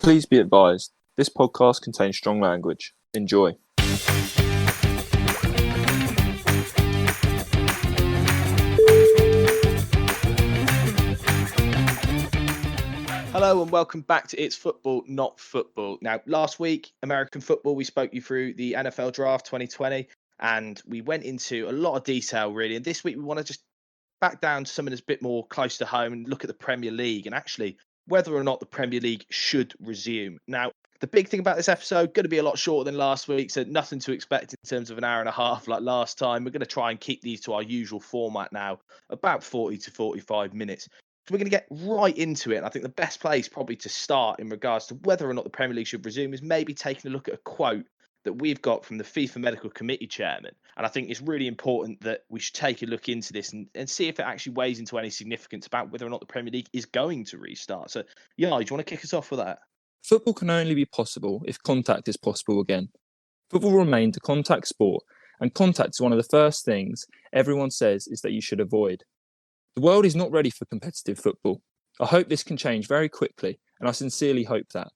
Please be advised, this podcast contains strong language. Enjoy. Hello and welcome back to It's Football, Not Football. Now, last week, American football, we spoke you through the NFL Draft 2020, and we went into a lot of detail, really. And this week, we want to just back down to something that's a bit more close to home and look at the Premier League and actually whether or not the Premier League should resume. Now, the big thing about this episode, going to be a lot shorter than last week, so nothing to expect in terms of an hour and a half like last time. We're going to try and keep these to our usual format now, about 40 to 45 minutes. So we're going to get right into it. And I think the best place probably to start in regards to whether or not the Premier League should resume is maybe taking a look at a quote that we've got from the FIFA Medical Committee chairman. And I think it's really important that we should take a look into this and see if it actually weighs into any significance about whether or not the Premier League is going to restart. So, yeah, do you want to kick us off with that? Football can only be possible if contact is possible again. Football remains a contact sport, and contact is one of the first things everyone says is that you should avoid. The world is not ready for competitive football. I hope this can change very quickly, and I sincerely hope that.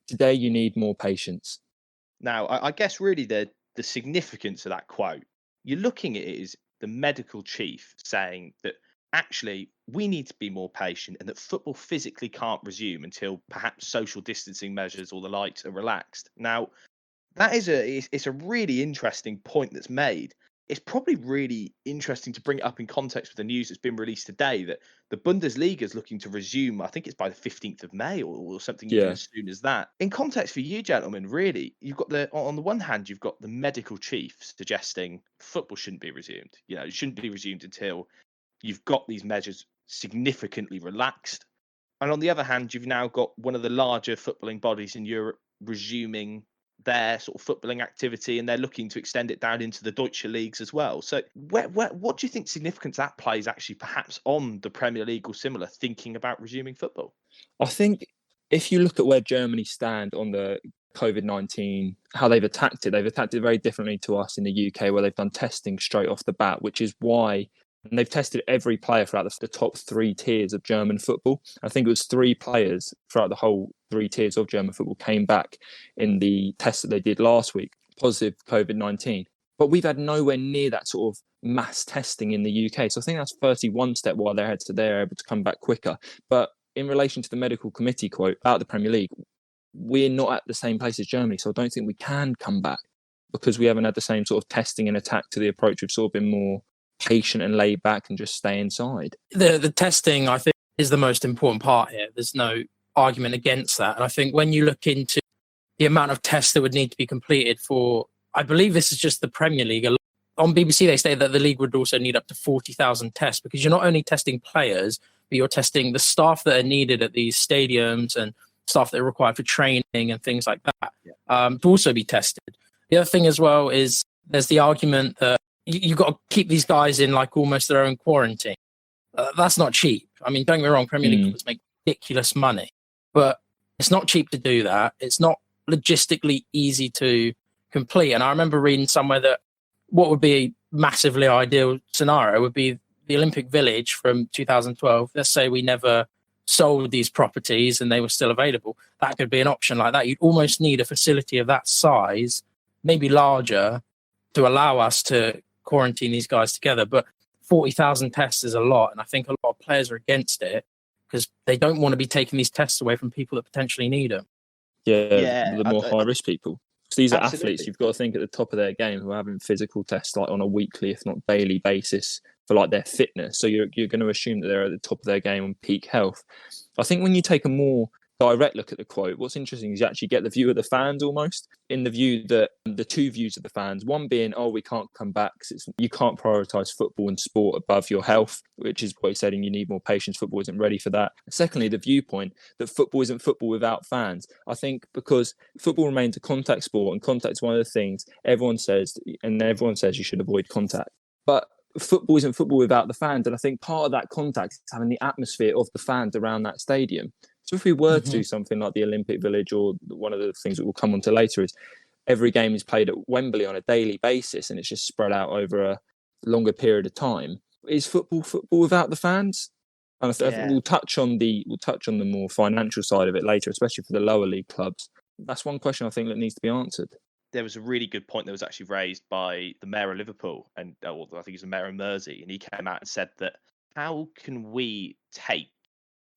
Today you need more patience. Now, I guess really the significance of that quote, you're looking at it as the medical chief saying that actually we need to be more patient and that football physically can't resume until perhaps social distancing measures or the likes are relaxed. Now, that is it's a really interesting point that's made. It's probably really interesting to bring it up in context with the news that's been released today that the Bundesliga is looking to resume. I think it's by the 15th of May or something even as soon as that. In context for you, gentlemen, really, you've got on the one hand, you've got the medical chief suggesting football shouldn't be resumed. You know, it shouldn't be resumed until you've got these measures significantly relaxed. And on the other hand, you've now got one of the larger footballing bodies in Europe resuming their sort of footballing activity, and they're looking to extend it down into the Deutsche leagues as well. So what do you think significance that plays actually perhaps on the Premier League or similar thinking about resuming football? I think if you look at where Germany stand on the COVID-19, how they've attacked it very differently to us in the UK, where they've done testing straight off the bat, which is why. And they've tested every player throughout the top three tiers of German football. I think it was 3 players throughout the whole 3 tiers of German football came back in the test that they did last week, positive COVID-19. But we've had nowhere near that sort of mass testing in the UK. So I think that's 31 step why they're able to come back quicker. But in relation to the medical committee quote about the Premier League, we're not at the same place as Germany. So I don't think we can come back because we haven't had the same sort of testing and attack to the approach. We've sort of been more patient and laid back and just stay inside. The testing, I think, is the most important part here. There's no argument against that. And I think when you look into the amount of tests that would need to be completed for, I believe this is just the Premier League. On BBC, they say that the league would also need up to 40,000 tests because you're not only testing players, but you're testing the staff that are needed at these stadiums and staff that are required for training and things like that to also be tested. The other thing as well is there's the argument that you've got to keep these guys in like almost their own quarantine. That's not cheap. I mean, don't get me wrong, Premier League clubs make ridiculous money, but it's not cheap to do that. It's not logistically easy to complete. And I remember reading somewhere that what would be a massively ideal scenario would be the Olympic Village from 2012. Let's say we never sold these properties and they were still available. That could be an option like that. You'd almost need a facility of that size, maybe larger, to allow us to quarantine these guys together. But 40,000 tests is a lot, and I think a lot of players are against it because they don't want to be taking these tests away from people that potentially need them. The more high-risk people. So these are Absolutely. athletes, you've got to think at the top of their game who are having physical tests like on a weekly, if not daily basis for like their fitness. So you're going to assume that they're at the top of their game on peak health. I think when you take a more direct look at the quote, what's interesting is you actually get the view of the fans almost, in the view that the 2 views of the fans, one being, we can't come back because you can't prioritise football and sport above your health, which is what he's saying, you need more patience, football isn't ready for that. And secondly, the viewpoint that football isn't football without fans. I think because football remains a contact sport and contact is one of the things everyone says you should avoid contact. But football isn't football without the fans, and I think part of that contact is having the atmosphere of the fans around that stadium. So if we were to do something like the Olympic Village, or one of the things that we'll come on to later is every game is played at Wembley on a daily basis and it's just spread out over a longer period of time. Is football without the fans? And I think we'll touch on the more financial side of it later, especially for the lower league clubs. That's one question I think that needs to be answered. There was a really good point that was actually raised by the mayor of Liverpool, and I think he's the mayor of Mersey, and he came out and said that how can we take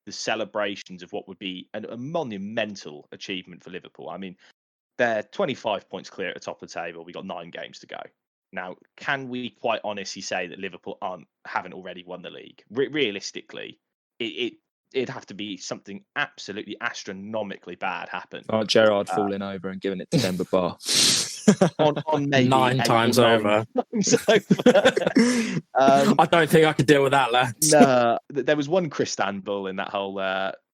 the celebrations of what would be a monumental achievement for Liverpool? I mean, they're 25 points clear at the top of the table. We've got 9 games to go. Now, can we quite honestly say that Liverpool haven't already won the league? Realistically, it'd have to be something absolutely astronomically bad happen. Gerrard falling over and giving it to Demba Ba. on maybe 9 times over. I don't think I could deal with that, lads. No, there was one Istanbul in that whole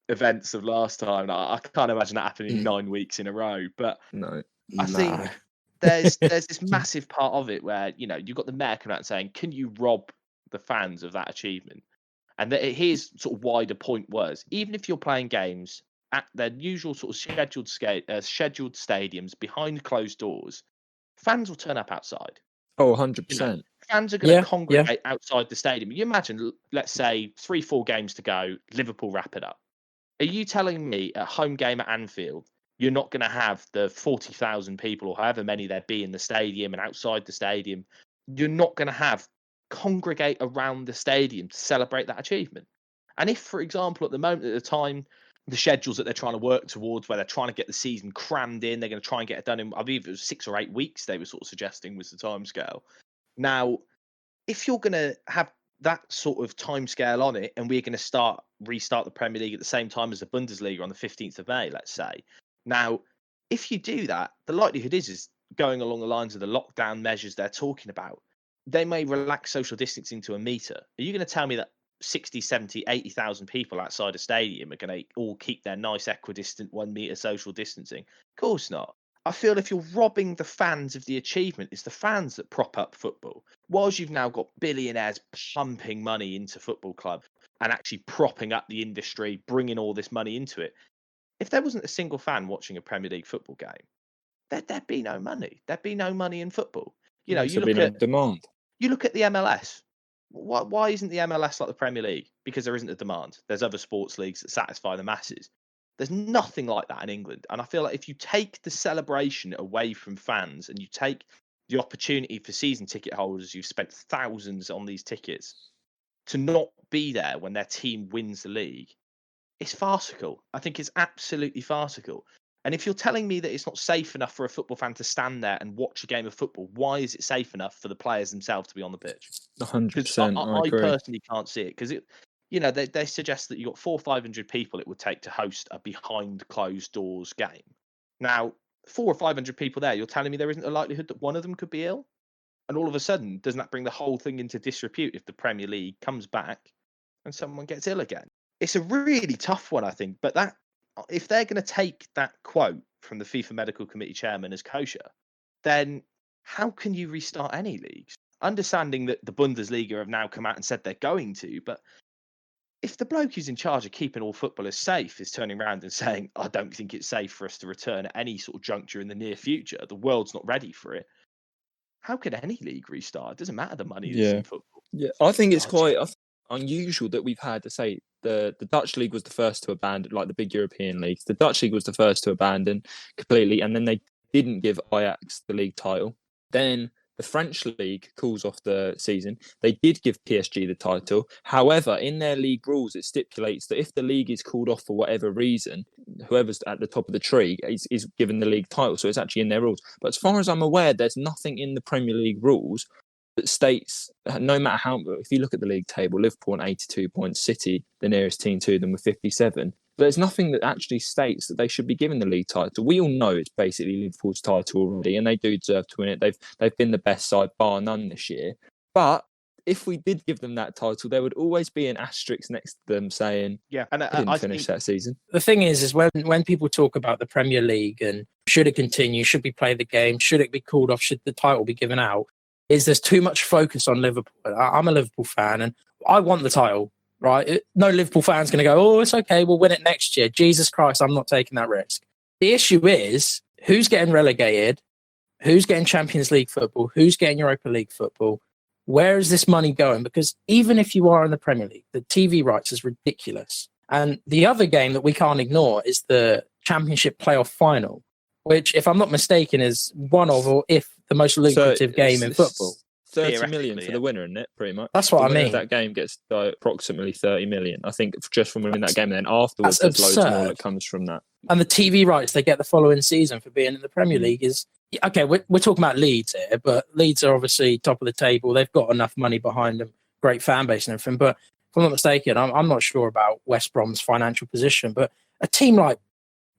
events of last time. I can't imagine that happening 9 weeks in a row. But I think there's this massive part of it where you've got the mayor coming out and saying, "Can you rob the fans of that achievement?" And his sort of wider point was, even if you're playing games at their usual sort of scheduled stadiums behind closed doors, fans will turn up outside. Oh, 100%. Fans are going to congregate outside the stadium. You imagine, let's say, 3-4 games to go, Liverpool wrap it up. Are you telling me at home game at Anfield, you're not going to have the 40,000 people or however many there be in the stadium and outside the stadium? You're not going to congregate around the stadium to celebrate that achievement. And if, for example, at the time, the schedules that they're trying to work towards, where they're trying to get the season crammed in, they're going to try and get it done in, I believe it was 6 or 8 weeks they were sort of suggesting was the timescale. Now, if you're going to have that sort of timescale on it, and we're going to restart the Premier League at the same time as the Bundesliga on the 15th of May, let's say. Now, if you do that, the likelihood is going along the lines of the lockdown measures they're talking about, they may relax social distancing to a metre. Are you going to tell me that 60, 70, 80,000 people outside a stadium are going to all keep their nice equidistant 1 metre social distancing? Of course not. I feel if you're robbing the fans of the achievement, it's the fans that prop up football. Whilst you've now got billionaires pumping money into football clubs and actually propping up the industry, bringing all this money into it, if there wasn't a single fan watching a Premier League football game, there'd be no money. There'd be no money in football. You look at demand. You look at the MLS. Why isn't the MLS like the Premier League? Because there isn't a demand. There's other sports leagues that satisfy the masses. There's nothing like that in England. And I feel like if you take the celebration away from fans and you take the opportunity for season ticket holders who've spent thousands on these tickets to not be there when their team wins the league, it's farcical. I think it's absolutely farcical. And if you're telling me that it's not safe enough for a football fan to stand there and watch a game of football, why is it safe enough for the players themselves to be on the pitch? 100%. I personally can't see it because they suggest that you've got 400 or 500 people it would take to host a behind closed doors game. Now, 400 or 500 people there, you're telling me there isn't a likelihood that one of them could be ill? And all of a sudden, doesn't that bring the whole thing into disrepute if the Premier League comes back and someone gets ill again? It's a really tough one, I think. But if they're going to take that quote from the FIFA Medical Committee chairman as kosher, then how can you restart any leagues? Understanding that the Bundesliga have now come out and said they're going to, but if the bloke who's in charge of keeping all footballers safe is turning around and saying, I don't think it's safe for us to return at any sort of juncture in the near future, the world's not ready for it, how could any league restart? It doesn't matter the money that's in football. Yeah, I think it's quite unusual that we've had to say the Dutch league was the first to abandon, like the big European leagues. The Dutch league was the first to abandon completely, and then they didn't give Ajax the league title. Then the French league calls off the season. They did give PSG the title. However, in their league rules, it stipulates that if the league is called off for whatever reason, whoever's at the top of the tree is given the league title. So it's actually in their rules. But as far as I'm aware, there's nothing in the Premier League rules that states, no matter how, if you look at the league table, Liverpool on 82 points, City, the nearest team to them, with 57. But there's nothing that actually states that they should be given the league title. We all know it's basically Liverpool's title already, and they do deserve to win it. They've been the best side, bar none, this year. But if we did give them that title, there would always be an asterisk next to them saying, "Yeah, and I didn't finish that season." The thing is when people talk about the Premier League and should it continue, should we play the game, should it be called off, should the title be given out, there's too much focus on Liverpool. I'm a Liverpool fan and I want the title, right? No Liverpool fan's going to go, oh, it's okay, we'll win it next year. Jesus Christ, I'm not taking that risk. The issue is who's getting relegated, who's getting Champions League football, who's getting Europa League football. where is this money going? Because even if you are in the Premier League, the TV rights is ridiculous. And the other game that we can't ignore is the Championship playoff final, which, if I'm not mistaken, is one of, or if the most lucrative game in football. 30 million for the winner, isn't it? Pretty much. That's what I mean. That game gets approximately 30 million, I think, just from winning that game. And then afterwards, there's loads more that comes from that. And the TV rights they get the following season for being in the Premier League is okay. We're talking about Leeds here, but Leeds are obviously top of the table. They've got enough money behind them, great fan base and everything. But if I'm not mistaken, I'm not sure about West Brom's financial position. But a team like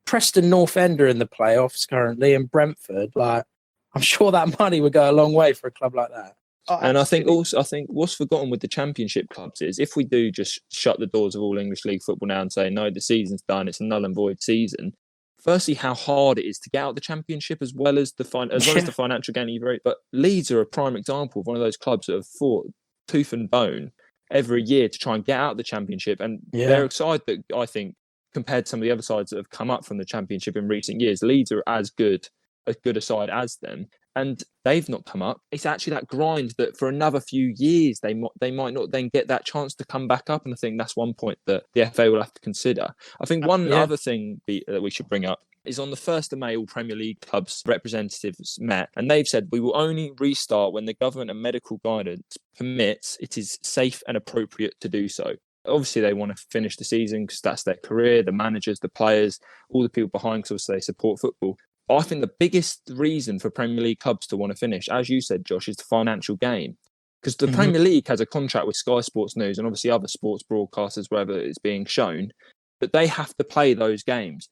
Preston North End are in the playoffs currently, and Brentford, I'm sure that money would go a long way for a club like that. Oh, and I think what's forgotten with the Championship clubs is if we do just shut the doors of all English League football now and say, no, the season's done, it's a null and void season. Firstly, how hard it is to get out of the Championship as well as the financial gain you've raised. But Leeds are a prime example of one of those clubs that have fought tooth and bone every year to try and get out of the Championship. And they're a side that I think, compared to some of the other sides that have come up from the Championship in recent years, Leeds are as good a side as them. And they've not come up. It's actually that grind that for another few years they might not then get that chance to come back up. And I think that's one point that the FA will have to consider. I think one other thing that we should bring up is on the 1st of May, all Premier League clubs representatives met, and they've said we will only restart when the government and medical guidance permits it is safe and appropriate to do so. Obviously, they want to finish the season because that's their career, the managers, the players, all the people behind, because obviously they support football. I think the biggest reason for Premier League clubs to want to finish, as you said, Josh, is the financial gain. Because the Premier League has a contract with Sky Sports News and obviously other sports broadcasters, wherever it's being shown, but they have to play those games.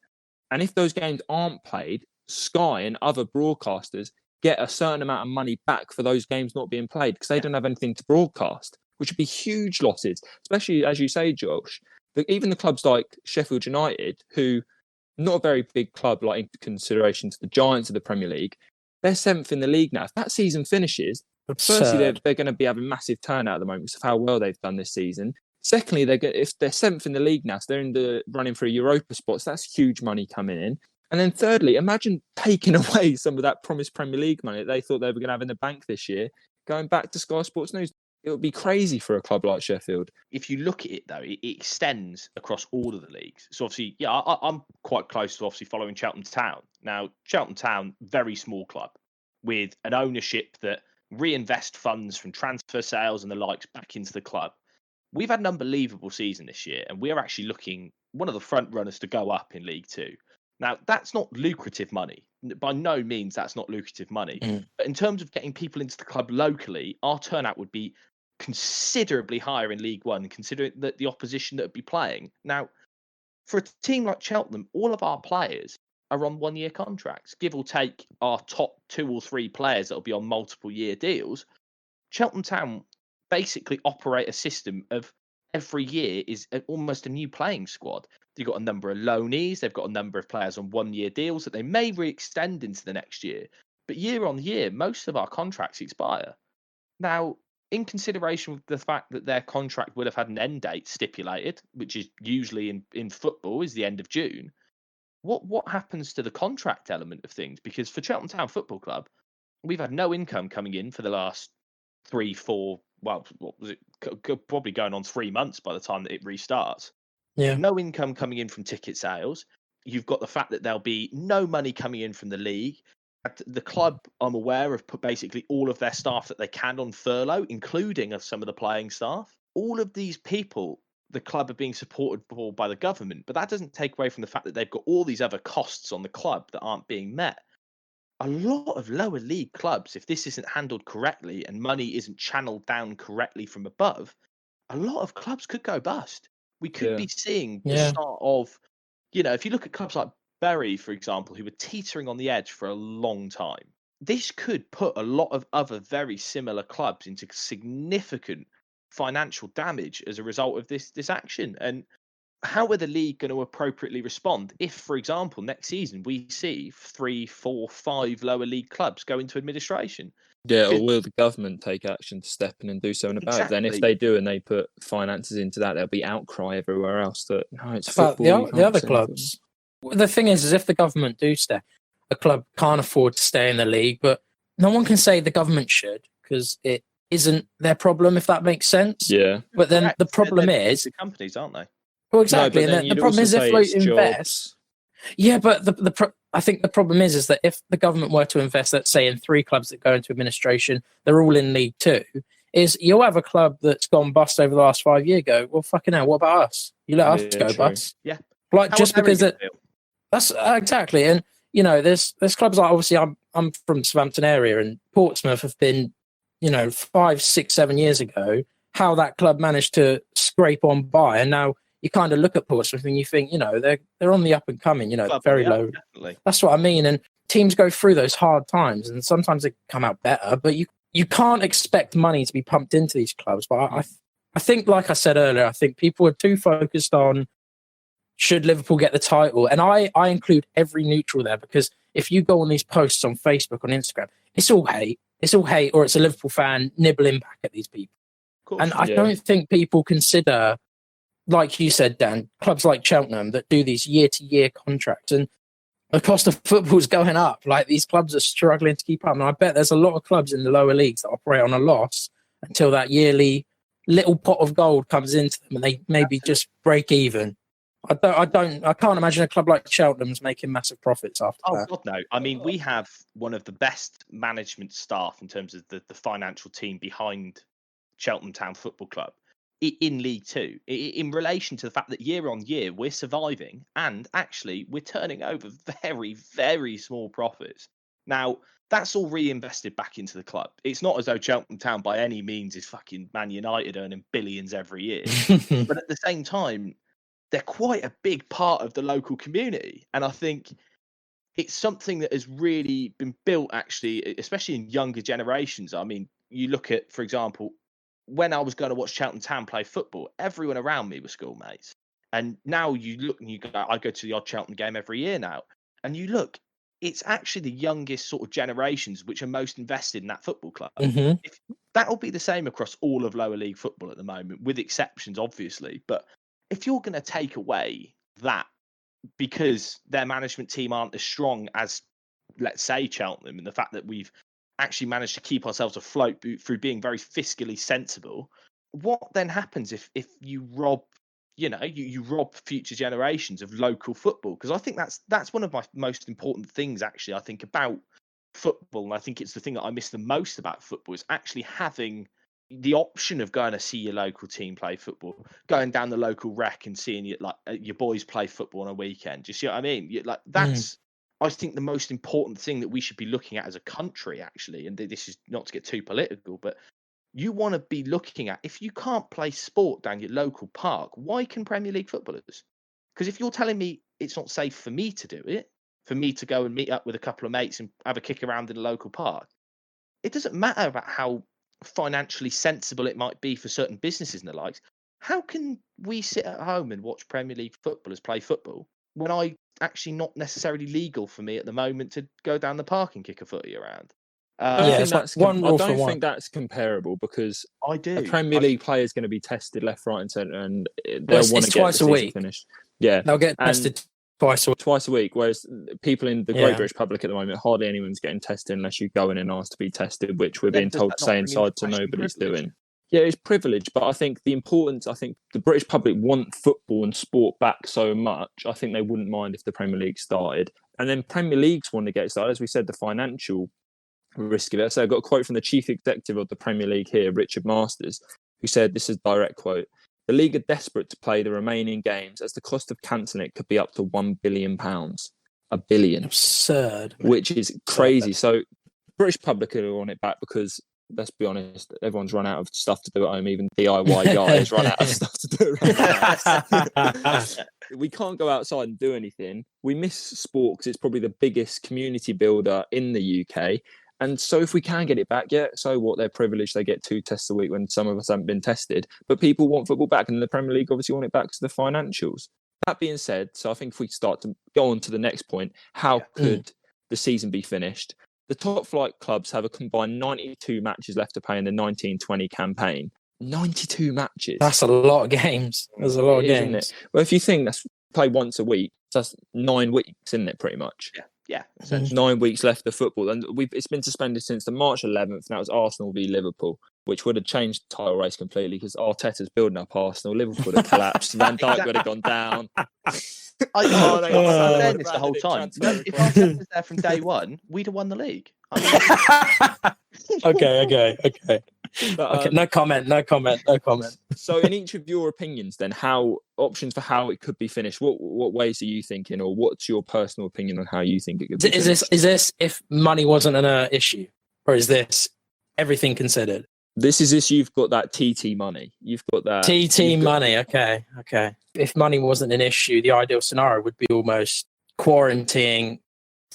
And if those games aren't played, Sky and other broadcasters get a certain amount of money back for those games not being played because they don't have anything to broadcast, which would be huge losses, especially, as you say, Josh. But even the clubs like Sheffield United, who not a very big club, like in consideration to the giants of the Premier League, they're 7th in the league now. If that season finishes, firstly, they're going to be having massive turnout at the moment because of how well they've done this season. Secondly, if they're 7th in the league now, so they're in the running for a Europa spot, so that's huge money coming in. And then thirdly, imagine taking away some of that promised Premier League money that they thought they were going to have in the bank this year, going back to Sky Sports News. It would be crazy for a club like Sheffield. If you look at it, though, it extends across all of the leagues. So obviously, I'm quite close to obviously following Cheltenham Town. Now, Cheltenham Town, very small club with an ownership that reinvest funds from transfer sales and the likes back into the club. We've had an unbelievable season this year, and we're actually looking one of the front runners to go up in League Two. Now, that's not lucrative money. By no means that's not lucrative money. But in terms of getting people into the club locally, our turnout would be considerably higher in League One, considering that the opposition that would be playing. Now, for a team like Cheltenham, all of our players are on 1-year contracts, give or take our top 2 or 3 players that will be on multiple year deals. Cheltenham Town basically operate a system of every year is almost a new playing squad. They've got a number of loanees, they've got a number of players on 1-year deals that they may re-extend into the next year. But year on year, most of our contracts expire. Now, in consideration with the fact that their contract would have had an end date stipulated, which is usually in football is the end of June, what happens to the contract element of things? Because for Cheltenham Town Football Club, we've had no income coming in for the last 3-4, well, what was it? Probably going on 3 months by the time that it restarts. Yeah. No income coming in from ticket sales. You've got the fact that there'll be no money coming in from the league. The club, I'm aware, have put basically all of their staff that they can on furlough, including some of the playing staff. All of these people, the club are being supported by the government, but that doesn't take away from the fact that they've got all these other costs on the club that aren't being met. A lot of lower league clubs, if this isn't handled correctly and money isn't channeled down correctly from above, a lot of clubs could go bust. We could be seeing the start of, if you look at clubs like Bury, for example, who were teetering on the edge for a long time, this could put a lot of other very similar clubs into significant financial damage as a result of this action. And how are the league going to appropriately respond if, for example, next season we see 3, 4, 5 lower league clubs go into administration? Yeah, or will the government take action to step in and do something about it? Then if they do and they put finances into that, there'll be outcry everywhere else that, no, it's football. The other clubs. The thing is if the government do step, a club can't afford to stay in the league, but no one can say the government should because it isn't their problem, if that makes sense. Yeah. But then Correct. the problem They're is the companies, aren't they? well, exactly. No, but then and the you'd problem also is if say they it's invest. jobs. Yeah, but I think the problem is that if the government were to invest, let's say, in 3 clubs that go into administration, they're all in League Two. Is you'll have a club that's gone bust over the last 5 years. Go, well, fucking hell. What about us? You let us go true. bust. Yeah. Like How just are because they it. That's exactly, and there's clubs like obviously I'm from Southampton area, and Portsmouth have been, 5, 6, 7 years ago, how that club managed to scrape on by, and now you kind of look at Portsmouth and you think, they're on the up and coming, Club very on the low. up, definitely. That's what I mean, and teams go through those hard times, and sometimes they come out better, but you can't expect money to be pumped into these clubs. But I think, like I said earlier, I think people are too focused on should Liverpool get the title? And I include every neutral there, because if you go on these posts on Facebook, on Instagram, it's all hate. It's all hate, or it's a Liverpool fan nibbling back at these people. And I don't think people consider, like you said, Dan, clubs like Cheltenham that do these year-to-year contracts, and the cost of football is going up. Like, these clubs are struggling to keep up. And I bet there's a lot of clubs in the lower leagues that operate on a loss until that yearly little pot of gold comes into them and they maybe just break even. I can't imagine a club like Cheltenham's making massive profits after that. Oh, God, no. I mean, we have one of the best management staff in terms of the financial team behind Cheltenham Town Football Club in League Two, in relation to the fact that year on year we're surviving and actually we're turning over very, very small profits. Now, that's all reinvested back into the club. It's not as though Cheltenham Town by any means is fucking Man United earning billions every year. But at the same time, they're quite a big part of the local community. And I think it's something that has really been built, actually, especially in younger generations. I mean, you look at, for example, when I was going to watch Cheltenham Town play football, everyone around me was schoolmates. And now you look and you go, I go to the odd Cheltenham game every year now. And you look, it's actually the youngest sort of generations which are most invested in that football club. Mm-hmm. That'll be the same across all of lower league football at the moment, with exceptions, obviously. But if you're going to take away that because their management team aren't as strong as, let's say, Cheltenham, and the fact that we've actually managed to keep ourselves afloat through being very fiscally sensible, what then happens if you rob, you rob future generations of local football? Because I think that's one of my most important things, actually, I think, about football, and I think it's the thing that I miss the most about football, is actually having the option of going to see your local team play football, going down the local rec and seeing your boys play football on a weekend. Do you see what I mean? That's I think the most important thing that we should be looking at as a country, actually. And this is not to get too political, but you want to be looking at, if you can't play sport down your local park, why can Premier League footballers? Because if you're telling me it's not safe for me to do it, for me to go and meet up with a couple of mates and have a kick around in a local park, it doesn't matter about how financially sensible it might be for certain businesses and the likes. How can we sit at home and watch Premier League footballers play football when I actually not necessarily legal for me at the moment to go down the park and kick a footy around? I don't think that's comparable, because I do. A Premier League player is going to be tested left, right, and centre, and they'll want to get the season finished. Yeah, they'll get tested twice a week. Whereas people in the Great British public at the moment, hardly anyone's getting tested unless you go in and ask to be tested, which we're being told to stay inside, so nobody's doing. Yeah, it's privilege, but I think the British public want football and sport back so much, I think they wouldn't mind if the Premier League started. And then Premier Leagues want to get started, as we said, the financial risk of it. So I got a quote from the chief executive of the Premier League here, Richard Masters, who said, this is a direct quote: "The league are desperate to play the remaining games as the cost of cancelling it could be up to £1 billion. £1 billion. Absurd. Which is crazy. So British public are on it back because, let's be honest, everyone's run out of stuff to do at home. Even DIY guys run out of stuff to do around the house. We can't go outside and do anything. We miss sport because it's probably the biggest community builder in the UK. And so if we can get it back, so what? They're privileged. They get 2 tests a week when some of us haven't been tested. But people want football back, and the Premier League obviously want it back to the financials. That being said, so I think if we start to go on to the next point, how could the season be finished? The top flight clubs have a combined 92 matches left to play in the 1920 campaign. 92 matches. That's a lot of games. There's a lot of games. Isn't it? Well, if you think that's play once a week, so that's 9 weeks, isn't it, pretty much? Yeah. Yeah, essentially. 9 weeks left of football, and it's been suspended since the March 11th. Now it's Arsenal v Liverpool, which would have changed the title race completely because Arteta's building up Arsenal. Liverpool would have collapsed. Van Dijk would have gone down. I've been saying this the whole time. No, if Arteta was there from day one, we'd have won the league. Okay. But, No comment. So, in each of your opinions, then, how options for how it could be finished? What ways are you thinking, or what's your personal opinion on how you think it could be finished? Is this if money wasn't an issue, or is this everything considered? This is this. You've got that TT money. You've got that TT money. Okay. If money wasn't an issue, the ideal scenario would be almost quarantining.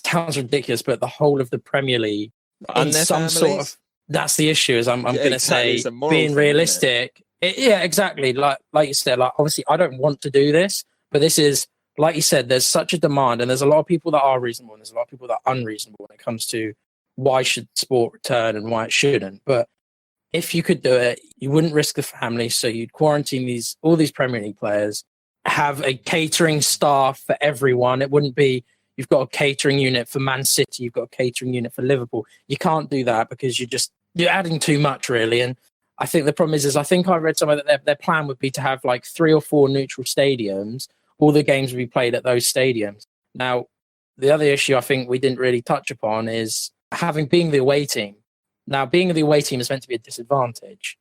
Sounds ridiculous, but the whole of the Premier League in some sort of. That's the issue. Is I'm going to say being realistic. Yeah, exactly. Like you said, like obviously I don't want to do this, but this is like you said. There's such a demand, and there's a lot of people that are reasonable, and there's a lot of people that are unreasonable when it comes to why should sport return and why it shouldn't. But if you could do it, you wouldn't risk the family, so you'd quarantine all these Premier League players, have a catering staff for everyone. It wouldn't be. You've got a catering unit for Man City. You've got a catering unit for Liverpool. You can't do that because you're adding too much, really. And I think the problem is I think I read somewhere that their plan would be to have like 3 or 4 neutral stadiums. All the games would be played at those stadiums. Now, the other issue I think we didn't really touch upon is being the away team. Now, being the away team is meant to be a disadvantage,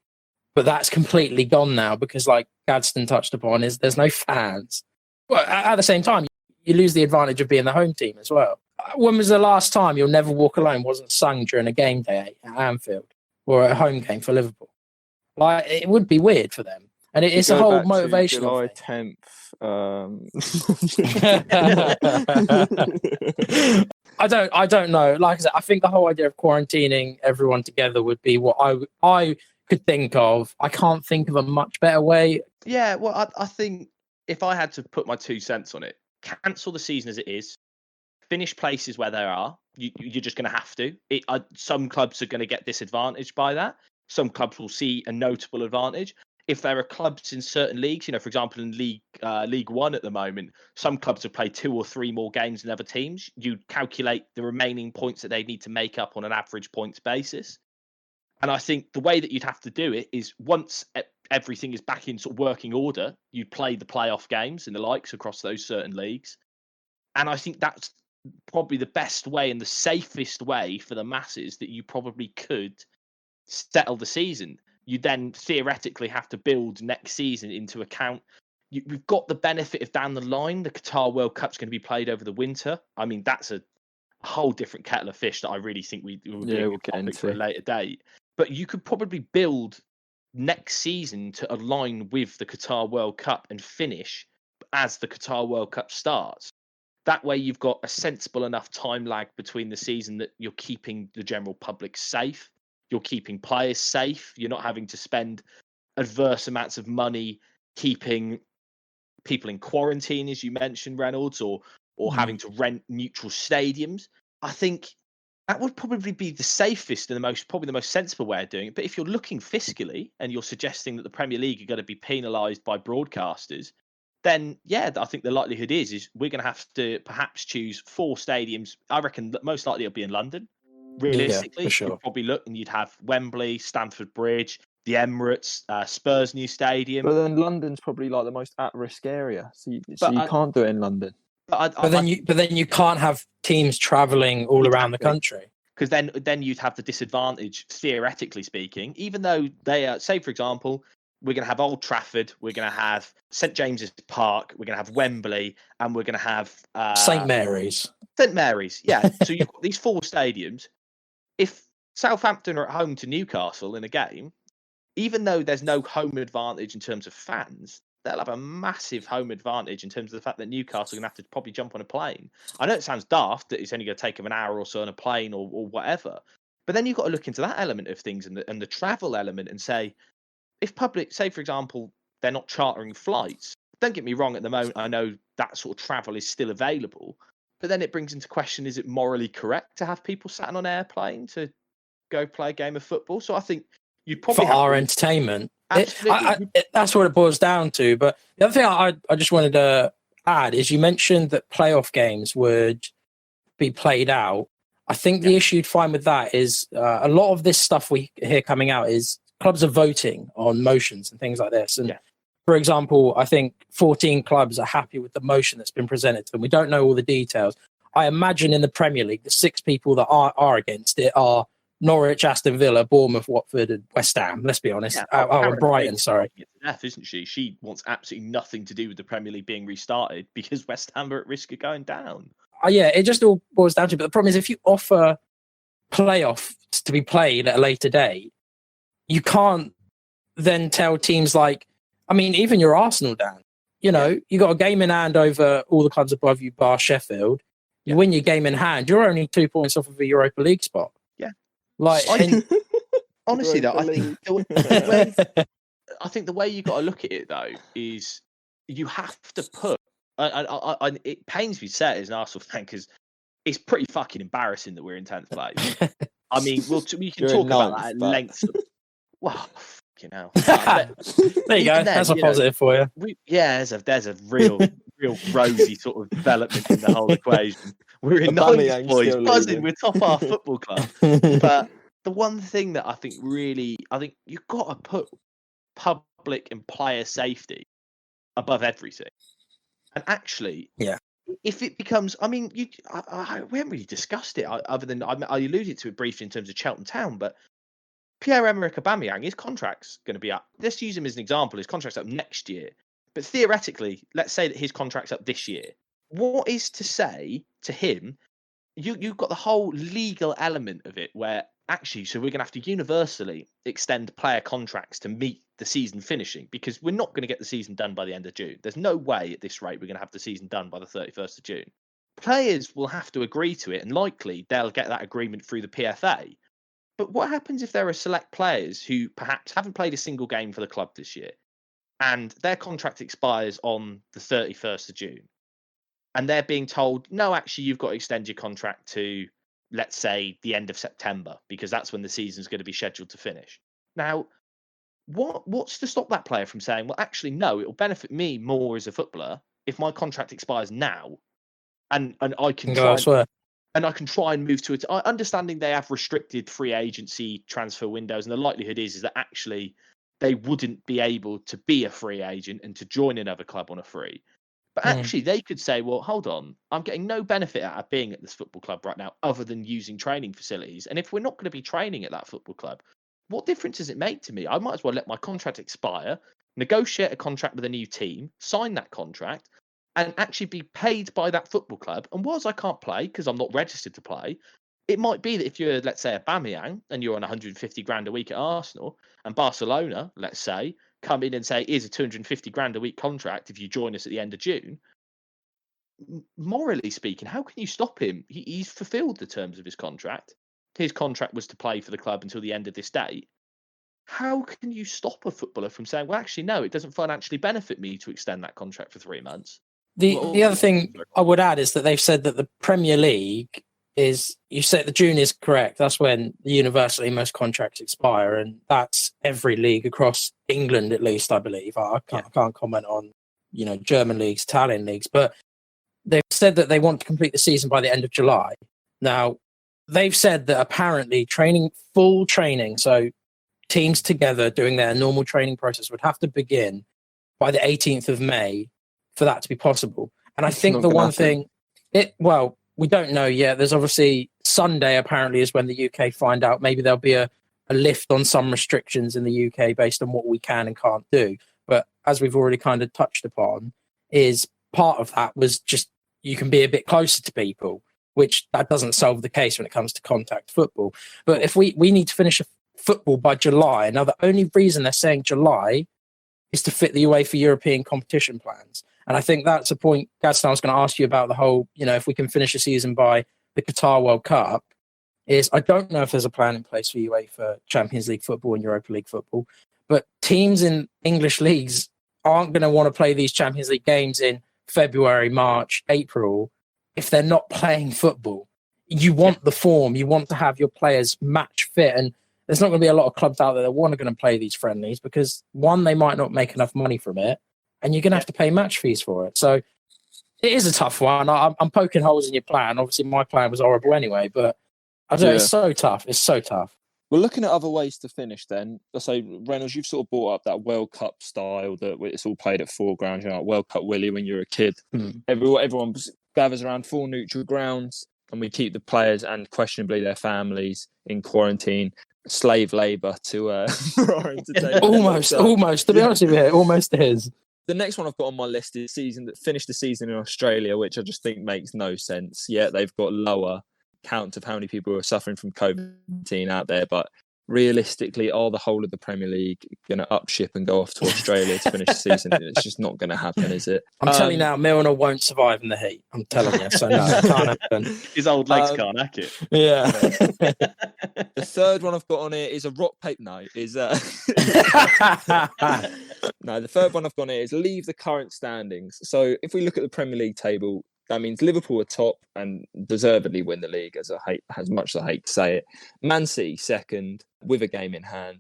but that's completely gone now because, like Gadsden touched upon, there's no fans. Well, at the same time, you lose the advantage of being the home team as well. When was the last time You'll Never Walk Alone wasn't sung during a game day at Anfield or a home game for Liverpool? Like, it would be weird for them. And it's a whole motivational July 10th. I don't know. Like I said, I think the whole idea of quarantining everyone together would be what I could think of. I can't think of a much better way. Yeah, well, I think if I had to put my 2 cents on it, cancel the season as it is, finish places where there are. You're just going to have to. Some clubs are going to get disadvantaged by that. Some clubs will see a notable advantage. If there are clubs in certain leagues, for example, in League One at the moment, some clubs have played 2 or 3 more games than other teams. You calculate the remaining points that they need to make up on an average points basis. And I think the way that you'd have to do it is once everything is back in sort of working order, you'd play the playoff games and the likes across those certain leagues. And I think that's probably the best way and the safest way for the masses that you probably could settle the season. You then theoretically have to build next season into account. We've got the benefit of down the line, the Qatar World Cup's going to be played over the winter. I mean, that's a whole different kettle of fish that I really think we'll get into for a later date. But you could probably build next season to align with the Qatar World Cup and finish as the Qatar World Cup starts. That way you've got a sensible enough time lag between the season that you're keeping the general public safe. You're keeping players safe. You're not having to spend adverse amounts of money keeping people in quarantine, as you mentioned, Reynolds, or having to rent neutral stadiums. I think that would probably be the safest and probably the most sensible way of doing it. But if you're looking fiscally and you're suggesting that the Premier League are going to be penalised by broadcasters, then yeah, I think the likelihood is we're going to have to perhaps choose 4 stadiums. I reckon that most likely it'll be in London. Realistically, yeah, for sure. You'd probably look and you'd have Wembley, Stamford Bridge, the Emirates, Spurs' new stadium. But then London's probably like the most at-risk area, so you can't do it in London. But then you can't have teams travelling all around the country. Because then you'd have the disadvantage, theoretically speaking, even though they are, say, for example, we're going to have Old Trafford, we're going to have St James's Park, we're going to have Wembley, and we're going to have St Mary's. St Mary's, yeah. So you've got these 4 stadiums. If Southampton are at home to Newcastle in a game, even though there's no home advantage in terms of fans, they'll have a massive home advantage in terms of the fact that Newcastle are going to have to probably jump on a plane. I know it sounds daft that it's only going to take them an hour or so on a plane or whatever, but then you've got to look into that element of things and the travel element and say, if public, say for example, they're not chartering flights. Don't get me wrong, at the moment, I know that sort of travel is still available, but then it brings into question, is it morally correct to have people sat on an airplane to go play a game of football? So I think you'd probably for our entertainment. That's what it boils down to. But the other thing I just wanted to add is you mentioned that playoff games would be played out. I think the issue you'd find with that is a lot of this stuff we hear coming out is clubs are voting on motions and things like this. And for example, I think 14 clubs are happy with the motion that's been presented to them. We don't know all the details. I imagine in the Premier League, the 6 people that are against it are Norwich, Aston Villa, Bournemouth, Watford, and West Ham. Let's be honest. And Brighton, sorry. Death, isn't she? She wants absolutely nothing to do with the Premier League being restarted because West Ham are at risk of going down. Yeah, it just all boils down to. But the problem is, if you offer playoffs to be played at a later date, you can't then tell teams like, I mean, even your Arsenal, Dan. You know, you got a game in hand over all the clubs above you, bar Sheffield. You win your game in hand. You're only 2 points off of a Europa League spot. Yeah, like honestly, though, I think the way you got to look at it though is you have to put. It pains me to say it as an Arsenal fan because it's pretty fucking embarrassing that we're in 10th place. I mean, we can talk about that at length. Wow, fucking hell. There you go. That's a positive for you. There's a real rosy sort of development in the whole equation. We're in 9th, boys, buzzing. We're top half football club. But the one thing that I think you've got to put public and player safety above everything. And actually, if it becomes, I mean, we haven't really discussed it other than I alluded to it briefly in terms of Cheltenham Town, but Pierre-Emerick Aubameyang, his contract's going to be up. Let's use him as an example. His contract's up next year. But theoretically, let's say that his contract's up this year. What is to say to him, you've got the whole legal element of it where actually, so we're going to have to universally extend player contracts to meet the season finishing because we're not going to get the season done by the end of June. There's no way at this rate we're going to have the season done by the 31st of June. Players will have to agree to it and likely they'll get that agreement through the PFA. But what happens if there are select players who perhaps haven't played a single game for the club this year and their contract expires on the 31st of June and they're being told, no, actually, you've got to extend your contract to, let's say, the end of September because that's when the season's going to be scheduled to finish. Now, what's to stop that player from saying, well, actually, no, it will benefit me more as a footballer if my contract expires now and I can I can try and move to it. Understanding they have restricted free agency transfer windows, and the likelihood is that actually they wouldn't be able to be a free agent and to join another club on a free. But actually, they could say, well, hold on, I'm getting no benefit out of being at this football club right now other than using training facilities. And if we're not going to be training at that football club, what difference does it make to me? I might as well let my contract expire, negotiate a contract with a new team, sign that contract, and actually be paid by that football club. And whilst I can't play because I'm not registered to play, it might be that if you're, let's say, Aubameyang and you're on 150 grand a week at Arsenal and Barcelona, let's say, come in and say, here's a 250 grand a week contract if you join us at the end of June. Morally speaking, how can you stop him? He's fulfilled the terms of his contract. His contract was to play for the club until the end of this date. How can you stop a footballer from saying, well, actually, no, it doesn't financially benefit me to extend that contract for 3 months? The other thing I would add is that they've said that the Premier League is, you said the June is correct. That's when universally most contracts expire. And that's every league across England, at least, I believe. I can't comment on, German leagues, Italian leagues, but they've said that they want to complete the season by the end of July. Now, they've said that apparently full training, so teams together doing their normal training process would have to begin by the 18th of May for that to be possible. And I think the one thing, we don't know yet. There's obviously Sunday apparently is when the UK find out. Maybe there'll be a lift on some restrictions in the UK based on what we can and can't do. But as we've already kind of touched upon, is part of that was just you can be a bit closer to people, which that doesn't solve the case when it comes to contact football. But if we need to finish football by July, now the only reason they're saying July is to fit the UEFA European competition plans. And I think that's a point, Gaston, I was going to ask you about the whole, if we can finish the season by the Qatar World Cup, is I don't know if there's a plan in place for UEFA Champions League football and Europa League football, but teams in English leagues aren't going to want to play these Champions League games in February, March, April, if they're not playing football. You want the form, you want to have your players match fit, and there's not going to be a lot of clubs out there that want to going to play these friendlies because, one, they might not make enough money from it, and you're going to have to pay match fees for it. So It is a tough one. I'm poking holes in your plan. Obviously, my plan was horrible anyway, but I don't know. It's so tough. It's so tough. Well, looking at other ways to finish then, let's say, Reynolds, you've sort of brought up that World Cup style that it's all played at 4 grounds, like World Cup Willie when you're a kid. Everyone gathers around 4 neutral grounds and we keep the players and questionably their families in quarantine, slave labour to for our entertainment. almost. To be honest with you, it almost is. The next one I've got on my list is finished the season in Australia, which I just think makes no sense. Yeah, they've got lower count of how many people are suffering from COVID-19 out there, but realistically, are the whole of the Premier League going to up ship and go off to Australia to finish the season? It's just not going to happen, is it? I'm telling you now, Milner won't survive in the heat. I'm telling you, so no, it can't happen. His old legs can't hack it. Yeah. The third one I've got on here is a rock paper. No, the third one I've got on here is leave the current standings. So if we look at the Premier League table, that means Liverpool are top and deservedly win the league, as much as I hate to say it. Man City second with a game in hand.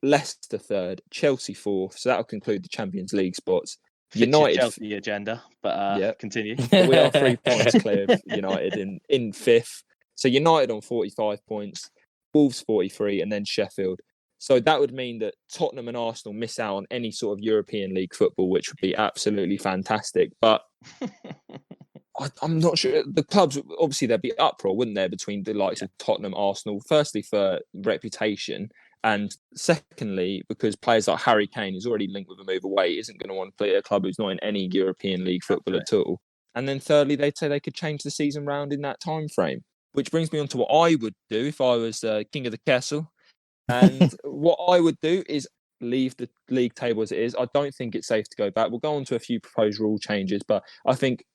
Leicester third. Chelsea fourth. So that'll conclude the Champions League spots. United Chelsea agenda, but continue. But we are 3 points clear of United in fifth. So United on 45 points, Wolves 43, and then Sheffield. So that would mean that Tottenham and Arsenal miss out on any sort of European League football, which would be absolutely fantastic. But I'm not sure. The clubs, obviously, there'd be uproar, wouldn't there, between the likes of Tottenham, Arsenal, firstly for reputation, and secondly, because players like Harry Kane, who's already linked with a move away, isn't going to want to play at a club who's not in any European League football at all. And then thirdly, they'd say they could change the season round in that time frame, which brings me on to what I would do if I was king of the castle. And what I would do is leave the league table as it is. I don't think it's safe to go back. We'll go on to a few proposed rule changes, but I think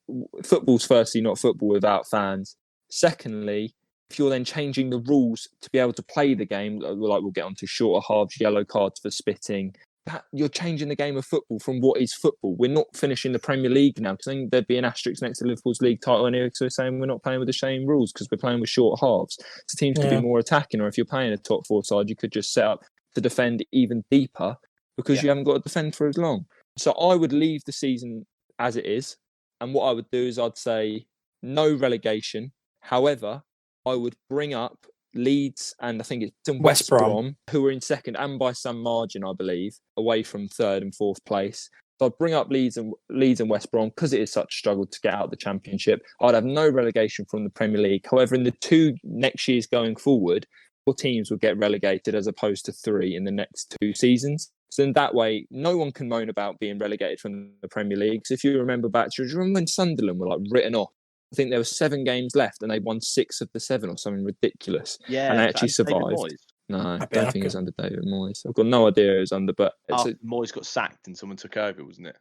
football's firstly not football without fans. Secondly, if you're then changing the rules to be able to play the game, like we'll get on to shorter halves, yellow cards for spitting, you're changing the game of football from what is football. We're not finishing the Premier League now, because I think there'd be an asterisk next to Liverpool's league title and so we're saying we're not playing with the same rules because we're playing with short halves. So teams could be more attacking, or if you're playing a top 4 side, you could just set up to defend even deeper because you haven't got to defend for as long. So I would leave the season as it is. And what I would do is I'd say no relegation. However, I would bring up Leeds and I think it's West Brom, who were in second and by some margin, I believe, away from third and fourth place. So I'd bring up Leeds and West Brom because it is such a struggle to get out of the Championship. I'd have no relegation from the Premier League. However, in the 2 next years going forward, 4 teams will get relegated as opposed to 3 in the next 2 seasons. So in that way, no one can moan about being relegated from the Premier League. So if you remember back, do you remember when Sunderland were written off? I think there were 7 games left and they won 6 of the 7 or something ridiculous. Yeah, and they actually survived. No, I don't think it was under David Moyes. I've got no idea it was under, but Moyes got sacked and someone took over, wasn't it?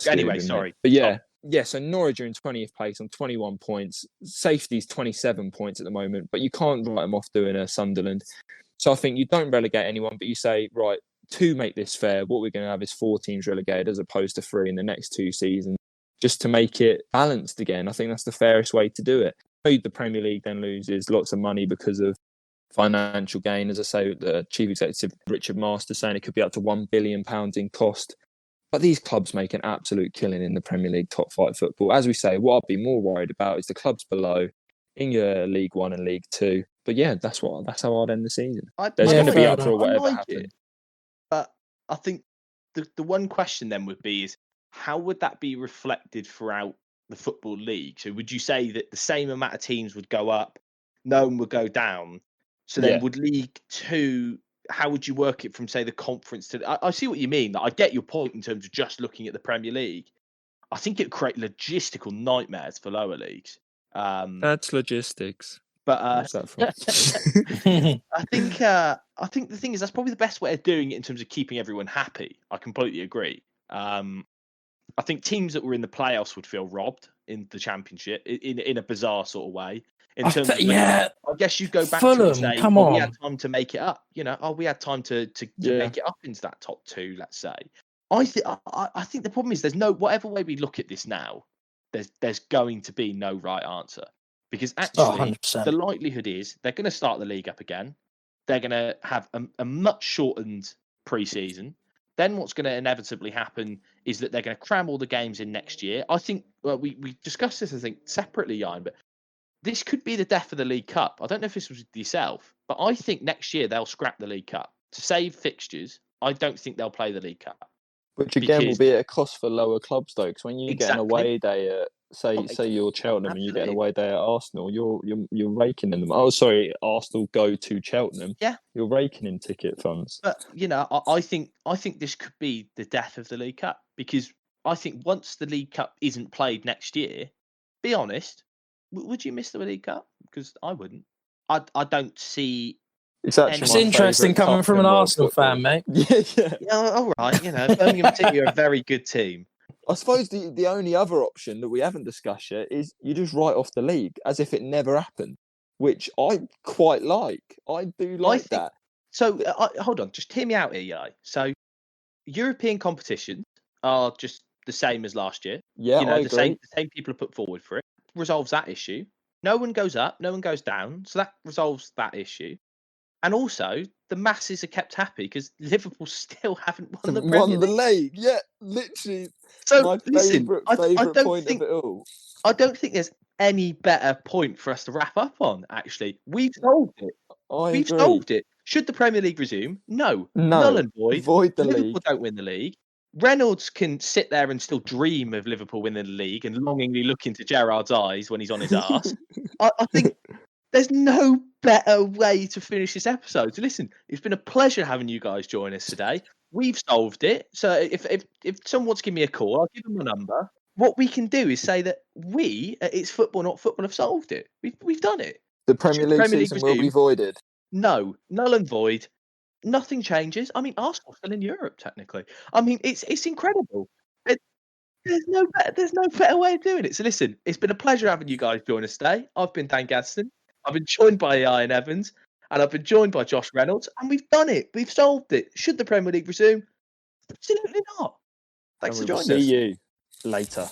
Anyway, sorry. But yeah, so Norwich are in 20th place on 21 points. Safety's 27 points at the moment, but you can't write them off doing a Sunderland. So I think you don't relegate anyone, but you say, right, to make this fair, what we're going to have is 4 teams relegated as opposed to 3 in the next 2 seasons, just to make it balanced again. I think that's the fairest way to do it. The Premier League then loses lots of money because of financial gain. As I say, the chief executive, Richard Masters, saying it could be up to £1 billion in cost. But these clubs make an absolute killing in the Premier League top flight football. As we say, what I'd be more worried about is the clubs below in your League One and League Two. But yeah, that's how I'd end the season. There's going to be up for whatever happens. But I think the one question then would be is how would that be reflected throughout the Football League? So would you say that the same amount of teams would go up, no one would go down? So then would League Two, how would you work it from, say, the conference to... I see what you mean. I get your point in terms of just looking at the Premier League. I think it would create logistical nightmares for lower leagues. That's logistics. But what's that from? I think the thing is that's probably the best way of doing it in terms of keeping everyone happy. I completely agree. I think teams that were in the playoffs would feel robbed in the Championship in a bizarre sort of way. In terms of, I guess you go back Fulham, to and say, come on. We had time to make it up. We had time to make it up into that top 2, let's say. I think the problem is there's no, whatever way we look at this now, there's going to be no right answer. Because actually, the likelihood is they're going to start the league up again. They're going to have a much shortened pre-season. Then what's going to inevitably happen is that they're going to cram all the games in next year. I think we discussed this, I think, separately, Jan, but this could be the death of the League Cup. I don't know if this was with yourself, but I think next year they'll scrap the League Cup. To save fixtures, I don't think they'll play the League Cup. Which again will be at a cost for lower clubs, though, because when you get an away day at, say you're Cheltenham and you get an away day at Arsenal, you're raking in them. Oh, sorry, Arsenal go to Cheltenham. Yeah, you're raking in ticket funds. But I think this could be the death of the League Cup, because I think once the League Cup isn't played next year, be honest, would you miss the League Cup? Because I wouldn't. I don't see. It's interesting coming from an Arsenal fan, mate. Yeah. All right, Birmingham City are a very good team. I suppose the only other option that we haven't discussed yet is you just write off the league as if it never happened, which I quite like. I do like that. So hold on, just hear me out here, Yai. So European competitions are just the same as last year. Yeah, I agree. The same people are put forward for it. Resolves that issue. No one goes up, no one goes down, so that resolves that issue. And also, the masses are kept happy because Liverpool still haven't won the Premier League. League. Yeah, literally. So my favourite point of it all. I don't think there's any better point for us to wrap up on, actually. We've solved it. We've solved it. Should the Premier League resume? No. Null and void. Void the Liverpool league. Don't win the league. Reynolds can sit there and still dream of Liverpool winning the league and longingly look into Gerrard's eyes when he's on his arse. I think there's no better way to finish this episode. So listen, it's been a pleasure having you guys join us today. We've solved it. So if someone wants to give me a call, I'll give them my number. What we can do is say that we at It's Football Not Football have solved it. We've done it. The Premier League season will be voided. No, null and void. Nothing changes. I mean, Arsenal's still in Europe technically. I mean, it's incredible. There's no better way of doing it. So listen, it's been a pleasure having you guys join us today. I've been Dan Gadsden. I've been joined by Ian Evans, and I've been joined by Josh Reynolds, and we've done it. We've solved it. Should the Premier League resume? Absolutely not. Thanks for joining us. See you later.